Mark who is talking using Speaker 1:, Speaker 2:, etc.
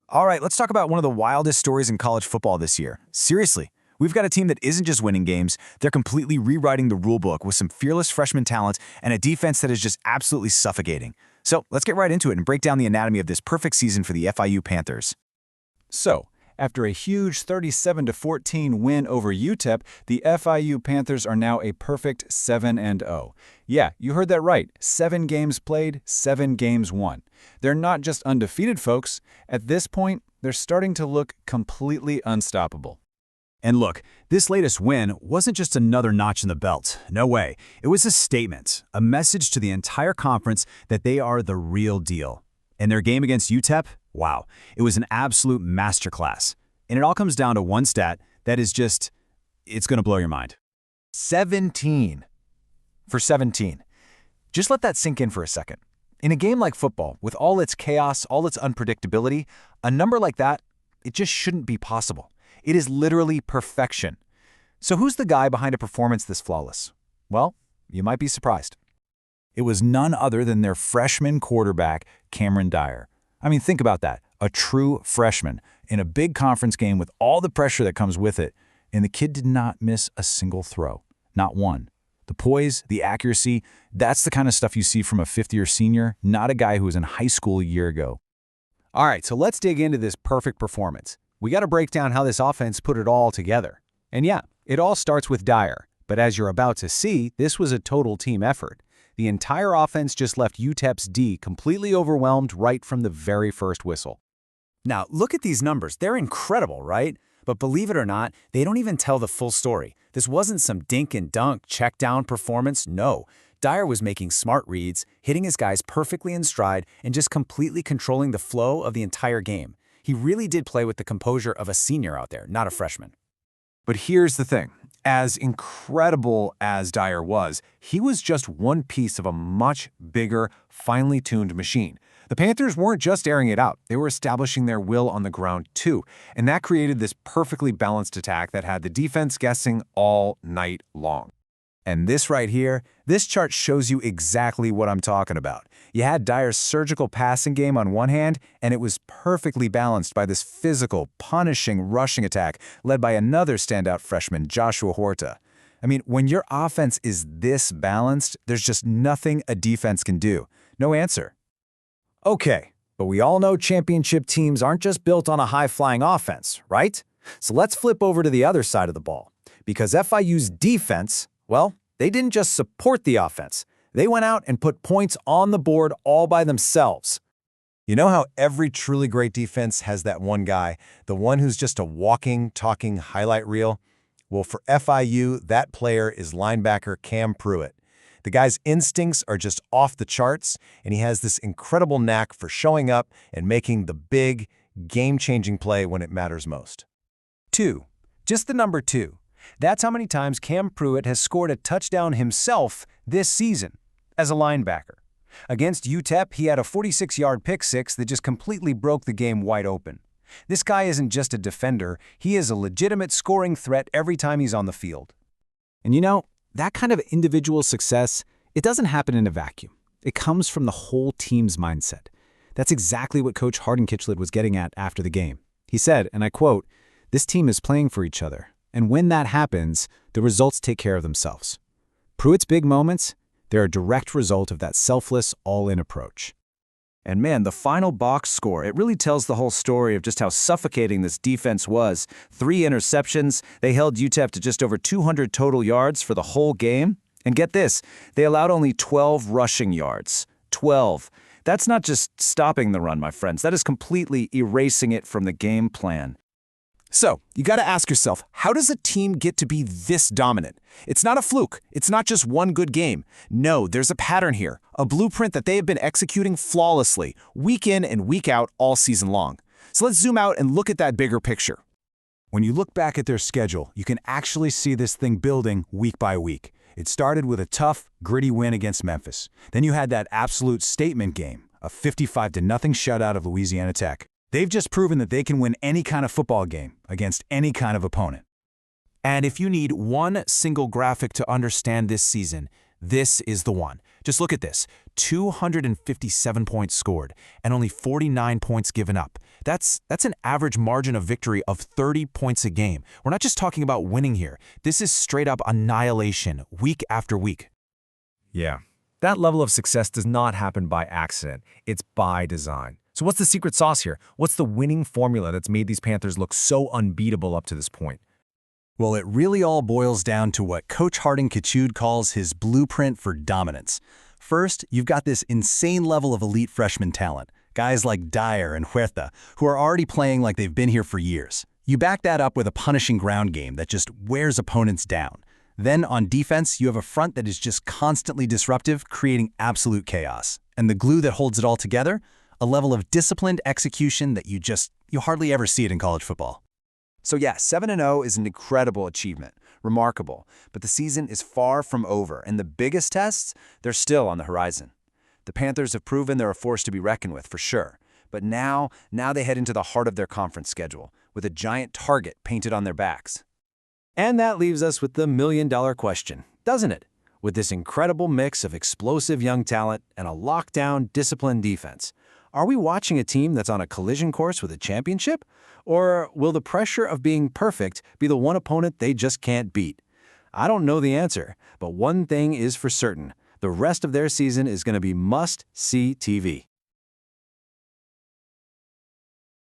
Speaker 1: All right, let's talk about one of the wildest stories in college football this year. Seriously, we've got a team that isn't just winning games, they're completely rewriting the rulebook with some fearless freshman talent and a defense that is just absolutely suffocating. So let's get right into it and break down the anatomy of this perfect season for the FIU Panthers.
Speaker 2: So, after a huge 37-14 win over UTEP, the FIU Panthers are now a perfect 7-0. Yeah, you heard that right. 7 games played, 7 games won. They're not just undefeated, folks. At this point, they're starting to look completely unstoppable.
Speaker 1: And look, this latest win wasn't just another notch in the belt. No way. It was a statement, a message to the entire conference that they are the real deal. In their game against UTEP, wow, it was an absolute masterclass. And it all comes down to one stat that is just, it's going to blow your mind.
Speaker 3: 17 for 17. Just let that sink in for a second. In a game like football, with all its chaos, all its unpredictability, a number like that, it just shouldn't be possible. It is literally perfection. So who's the guy behind a performance this flawless? Well, you might be surprised.
Speaker 1: It was none other than their freshman quarterback, Cameron Dyer. I mean, think about that. A true freshman in a big conference game with all the pressure that comes with it, and the kid did not miss a single throw. Not one. The poise, the accuracy, that's the kind of stuff you see from a fifth-year senior, not a guy who was in high school a year ago.
Speaker 4: All right, so let's dig into this perfect performance. We got to break down how this offense put it all together. And yeah, it all starts with Dyer. But as you're about to see, this was a total team effort. The entire offense just left UTEP's D completely overwhelmed right from the very first whistle.
Speaker 5: Now, look at these numbers. They're incredible, right? But believe it or not, they don't even tell the full story. This wasn't some dink and dunk, check down performance. No. Dyer was making smart reads, hitting his guys perfectly in stride, and just completely controlling the flow of the entire game. He really did play with the composure of a senior out there, not a freshman.
Speaker 3: But here's the thing. As incredible as Dyer was, he was just one piece of a much bigger, finely tuned machine. The Panthers weren't just airing it out, they were establishing their will on the ground too, and that created this perfectly balanced attack that had the defense guessing all night long.
Speaker 1: And this right here, this chart shows you exactly what I'm talking about. You had Dyer's surgical passing game on one hand, and it was perfectly balanced by this physical, punishing rushing attack led by another standout freshman, Joshua Horta. I mean, when your offense is this balanced, there's just nothing a defense can do. No answer. Okay, but we all know championship teams aren't just built on a high-flying offense, right? So let's flip over to the other side of the ball. Because FIU's defense, well, they didn't just support the offense. They went out and put points on the board all by themselves.
Speaker 6: You know how every truly great defense has that one guy, the one who's just a walking, talking highlight reel? Well, for FIU, that player is linebacker Cam Pruitt. The guy's instincts are just off the charts, and he has this incredible knack for showing up and making the big, game-changing play when it matters most.
Speaker 4: 2. Just the number 2. That's how many times Cam Pruitt has scored a touchdown himself this season as a linebacker. Against UTEP, he had a 46-yard pick six that just completely broke the game wide open. This guy isn't just a defender, he is a legitimate scoring threat every time he's on the field.
Speaker 2: And you know, that kind of individual success, it doesn't happen in a vacuum. It comes from the whole team's mindset. That's exactly what Coach Harden-Kitchlet was getting at after the game. He said, and I quote, "This team is playing for each other. And when that happens, the results take care of themselves." Pruitt's big moments, they're a direct result of that selfless, all-in approach.
Speaker 1: And man, the final box score, it really tells the whole story of just how suffocating this defense was. 3 interceptions, they held UTEP to just over 200 total yards for the whole game. And get this, they allowed only 12 rushing yards. 12. That's not just stopping the run, my friends. That is completely erasing it from the game plan.
Speaker 3: So, you got to ask yourself, how does a team get to be this dominant? It's not a fluke. It's not just one good game. No, there's a pattern here, a blueprint that they have been executing flawlessly, week in and week out all season long. So let's zoom out and look at that bigger picture.
Speaker 1: When you look back at their schedule, you can actually see this thing building week by week. It started with a tough, gritty win against Memphis. Then you had that absolute statement game, a 55-0 shutout of Louisiana Tech. They've just proven that they can win any kind of football game against any kind of opponent.
Speaker 7: And if you need one single graphic to understand this season, this is the one. Just look at this, 257 points scored and only 49 points given up. That's an average margin of victory of 30 points a game. We're not just talking about winning here. This is straight up annihilation, week after week.
Speaker 3: Yeah, that level of success does not happen by accident. It's by design. So what's the secret sauce here? What's the winning formula that's made these Panthers look so unbeatable up to this point?
Speaker 8: Well, it really all boils down to what Coach Harden-Kachud calls his blueprint for dominance. First, you've got this insane level of elite freshman talent, guys like Dyer and Huerta, who are already playing like they've been here for years. You back that up with a punishing ground game that just wears opponents down. Then on defense, you have a front that is just constantly disruptive, creating absolute chaos. And the glue that holds it all together? A level of disciplined execution that you hardly ever see it in college football.
Speaker 1: So yeah, 7-0 is an incredible achievement, remarkable, but the season is far from over, and the biggest tests, they're still on the horizon. The Panthers have proven they're a force to be reckoned with, for sure, but now they head into the heart of their conference schedule, with a giant target painted on their backs.
Speaker 4: And that leaves us with the million-dollar question, doesn't it? With this incredible mix of explosive young talent and a lockdown, disciplined defense, are we watching a team that's on a collision course with a championship? Or will the pressure of being perfect be the one opponent they just can't beat? I don't know the answer, but one thing is for certain. The rest of their season is going to be must-see TV.